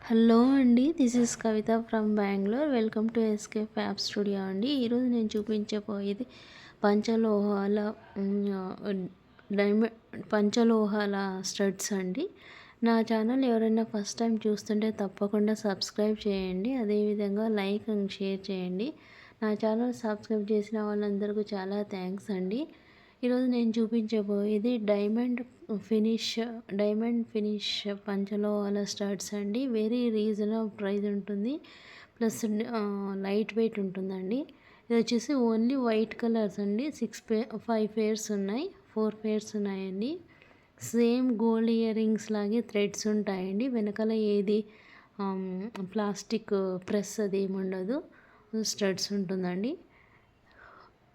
Hello అండి, this is Kavitha from Bengaluru. Welcome to SK fab studio అండి. ఈరోజు నేను చూపించబోయేది పంచలోహాల డైమండ్ పంచలోహాల స్టడ్స్ అండి. నా ఛానల్ ఎవరైనా ఫస్ట్ టైం చూస్తుంటే తప్పకుండా సబ్స్క్రైబ్ చేయండి. అదేవిధంగా లైక్ అండ్ షేర్ చేయండి. నా ఛానల్ సబ్స్క్రైబ్ చేసిన వాళ్ళందరికీ చాలా థ్యాంక్స్ అండి. ఈరోజు నేను చూపించబోయేది డైమండ్ ఫినిష్ పంచలోహాల స్టడ్స్ అండి. వెరీ రీజనబుల్ ప్రైస్ ఉంటుంది, ప్లస్ లైట్ వెయిట్ ఉంటుందండి. ఇది వచ్చేసి ఓన్లీ వైట్ కలర్స్ అండి. 5 పేర్స్ ఉన్నాయి, 4 పేర్స్ ఉన్నాయండి. సేమ్ గోల్డ్ ఇయర్ రింగ్స్ లాగే థ్రెడ్స్ ఉంటాయండి. వెనకాల ఏది ప్లాస్టిక్ ప్రెస్ అది ఏమి ఉండదు, స్టడ్స్ ఉంటుందండి.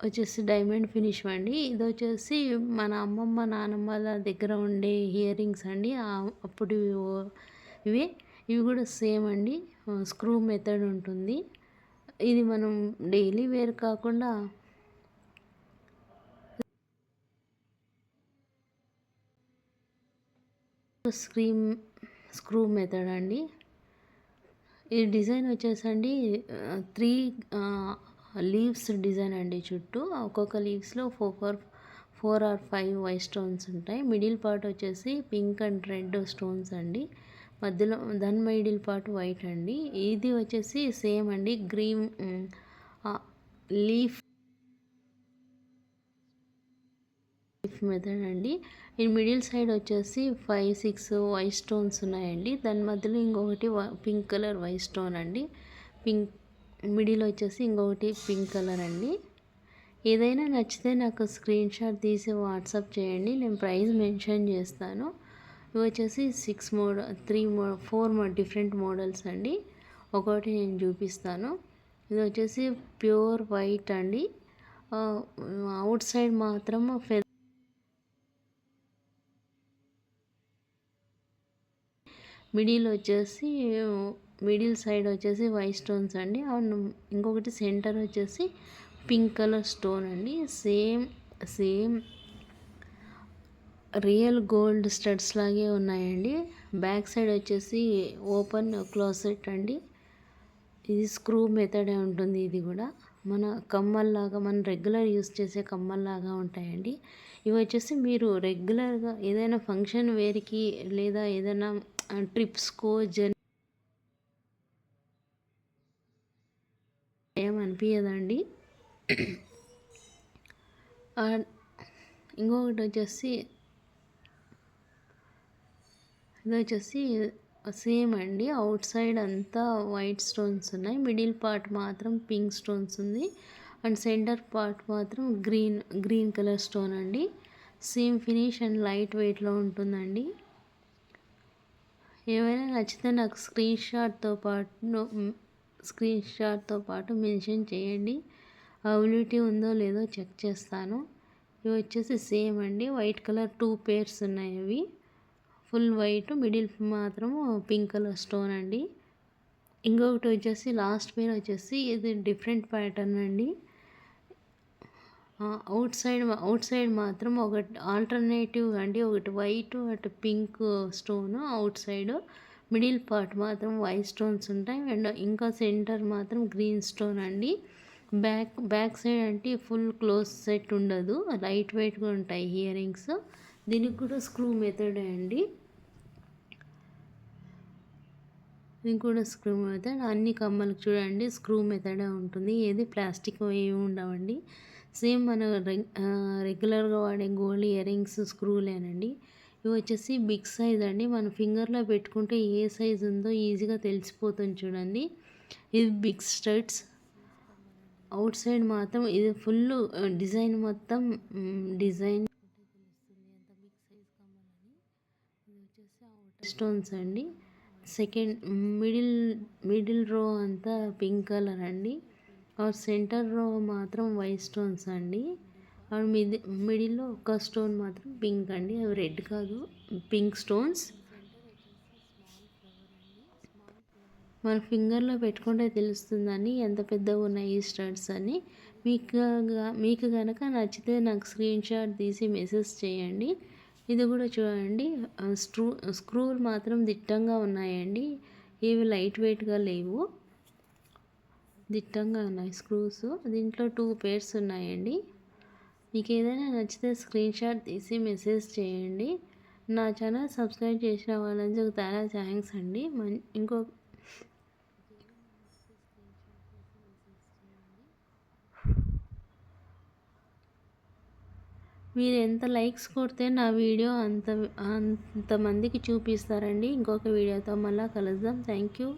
వచ్చేసి డైమండ్ ఫినిష్ అండి. ఇది వచ్చేసి మన అమ్మమ్మ నానమ్మల దగ్గర ఉండే ఇయర్ రింగ్స్ అండి. అప్పుడు ఇవి ఇవి కూడా సేమ్ అండి, స్క్రూ మెథడ్ ఉంటుంది. ఇది మనం డైలీ వేర్ కాకుండా స్క్రూ మెథడ్ అండి. ఈ డిజైన్ వచ్చేసండి 3 లీవ్స్ డిజైన్ అండి. చుట్టూ ఒక్కొక్క లీవ్స్లో 4 ఆర్ 5 వైట్ స్టోన్స్ ఉంటాయి. మిడిల్ పార్ట్ వచ్చేసి పింక్ అండ్ రెడ్ స్టోన్స్ అండి. మధ్యలో దాని మిడిల్ పార్ట్ వైట్ అండి. ఇది వచ్చేసి సేమ్ అండి, గ్రీన్ లీఫ్ మెథడ్ అండి. ఈ మిడిల్ సైడ్ వచ్చేసి 5-6 వైట్ స్టోన్స్ ఉన్నాయండి. దాని మధ్యలో ఇంకొకటి పింక్ కలర్ వైట్ స్టోన్ అండి. పింక్ మిడిల్ వచ్చేసి ఇంకొకటి పింక్ కలర్ అండి. ఏదైనా నచ్చితే నాకు స్క్రీన్ షాట్ తీసి వాట్సాప్ చేయండి, నేను ప్రైస్ మెన్షన్ చేస్తాను. ఇవి వచ్చేసి 4 డిఫరెంట్ మోడల్స్ అండి. ఒకటి నేను చూపిస్తాను. ఇది వచ్చేసి ప్యూర్ వైట్ అండి. అవుట్ సైడ్ మాత్రం మిడిల్ సైడ్ వచ్చేసి వైట్ స్టోన్స్ అండి. ఇంకొకటి సెంటర్ వచ్చేసి పింక్ కలర్ స్టోన్ అండి. సేమ్ రియల్ గోల్డ్ స్టడ్స్ లాగే ఉన్నాయండి. బ్యాక్ సైడ్ వచ్చేసి ఓపెన్ క్లోజెట్ అండి. ఇది స్క్రూ మెథడే ఉంటుంది. ఇది కూడా మన కమ్మల్లాగా, మనం రెగ్యులర్ యూస్ చేసే కమ్మల్లాగా ఉంటాయండి. ఇవి వచ్చేసి మీరు రెగ్యులర్గా ఏదైనా ఫంక్షన్ వేర్కి లేదా ఏదైనా ట్రిప్స్కో ఏమనిపించదండి. ఇంకొకటి వచ్చేసి ఇది వచ్చేసి సేమ్ అండి. అవుట్ సైడ్ అంతా వైట్ స్టోన్స్ ఉన్నాయి, మిడిల్ పార్ట్ మాత్రం పింక్ స్టోన్స్ ఉంది, అండ్ సెంటర్ పార్ట్ మాత్రం గ్రీన్ కలర్ స్టోన్ అండి. సేమ్ ఫినిష్ అండ్ లైట్ వెయిట్లో ఉంటుందండి. ఏవైనా నచ్చితే నాకు స్క్రీన్ షాట్తో పాటు మెన్షన్ చేయండి. అవైలబిలిటీ ఉందో లేదో చెక్ చేస్తాను. ఇవి వచ్చేసి సేమ్ అండి, వైట్ కలర్ 2 పేర్స్ ఉన్నాయి. అవి ఫుల్ వైట్, మిడిల్ మాత్రం పింక్ కలర్ స్టోన్ అండి. ఇంకొకటి వచ్చేసి లాస్ట్ పేర్ వచ్చేసి ఇది డిఫరెంట్ ప్యాటర్న్ అండి. అవుట్ సైడ్ మాత్రం ఒకటి ఆల్టర్నేటివ్ అండి, ఒకటి వైట్ ఒకటి pink stone out side. Middle part మాత్రం వైట్ స్టోన్స్ ఉంటాయి, అండ్ ఇంకా సెంటర్ మాత్రం గ్రీన్ స్టోన్ అండి. బ్యాక్ సైడ్ అంటే ఫుల్ క్లోజ్ సెట్ ఉండదు, లైట్ వెయిట్గా ఉంటాయి ఇయర్ రింగ్స్. దీనికి కూడా స్క్రూ మెథడే అండి. దీనికి కూడా స్క్రూ మెథడ్. అన్ని కమ్మలకు చూడండి స్క్రూ మెథడే ఉంటుంది, ఏది ప్లాస్టిక్ ఏమి ఉండవండి. సేమ్ మన రెగ్యులర్గా వాడే గోల్డ్ ఇయర్ రింగ్స్ స్క్రూలేనండి. ఇవి వచ్చేసి బిగ్ సైజ్ అండి. మన ఫింగర్లో పెట్టుకుంటే ఏ సైజ్ ఉందో ఈజీగా తెలిసిపోతుంది చూడండి. ఇది బిగ్ స్టడ్స్. అవుట్ సైడ్ మాత్రం ఇది ఫుల్ డిజైన్ మొత్తం డిజైన్ స్టోన్స్ అండి. సెకండ్ మిడిల్ రో అంతా పింక్ కలర్ అండి. సెంటర్ రో మాత్రం వైట్ స్టోన్స్ అండి. మిడిల్లో ఒక స్టోన్ మాత్రం పింక్ అండి, అవి రెడ్ కాదు, పింక్ స్టోన్స్. మన ఫింగర్లో పెట్టుకుంటే తెలుస్తుందని ఎంత పెద్దగా ఉన్నాయి ఈ స్టడ్స్ అని. మీకు కనుక నచ్చితే నాకు స్క్రీన్ షాట్ తీసి మెసేజ్ చేయండి. ఇది కూడా చూడండి, స్క్రూలు మాత్రం దిట్టంగా ఉన్నాయండి. ఏవి లైట్ వెయిట్గా లేవు, దిట్టంగా ఉన్నాయి స్క్రూస్. దీంట్లో 2 పేర్స్ ఉన్నాయండి. మీకు ఏదైనా నచ్చితే స్క్రీన్ షాట్ తీసి మెసేజ్ చేయండి. నా ఛానల్ సబ్స్క్రైబ్ చేసిన వాళ్ళందరికీ చాలా థ్యాంక్స్ అండి. ఇంకో మీరు ఎంత లైక్స్ కొడితే నా వీడియో అంతమందికి చూపిస్తారండి. ఇంకొక వీడియోతో మళ్ళీ కలుద్దాం. Thank you.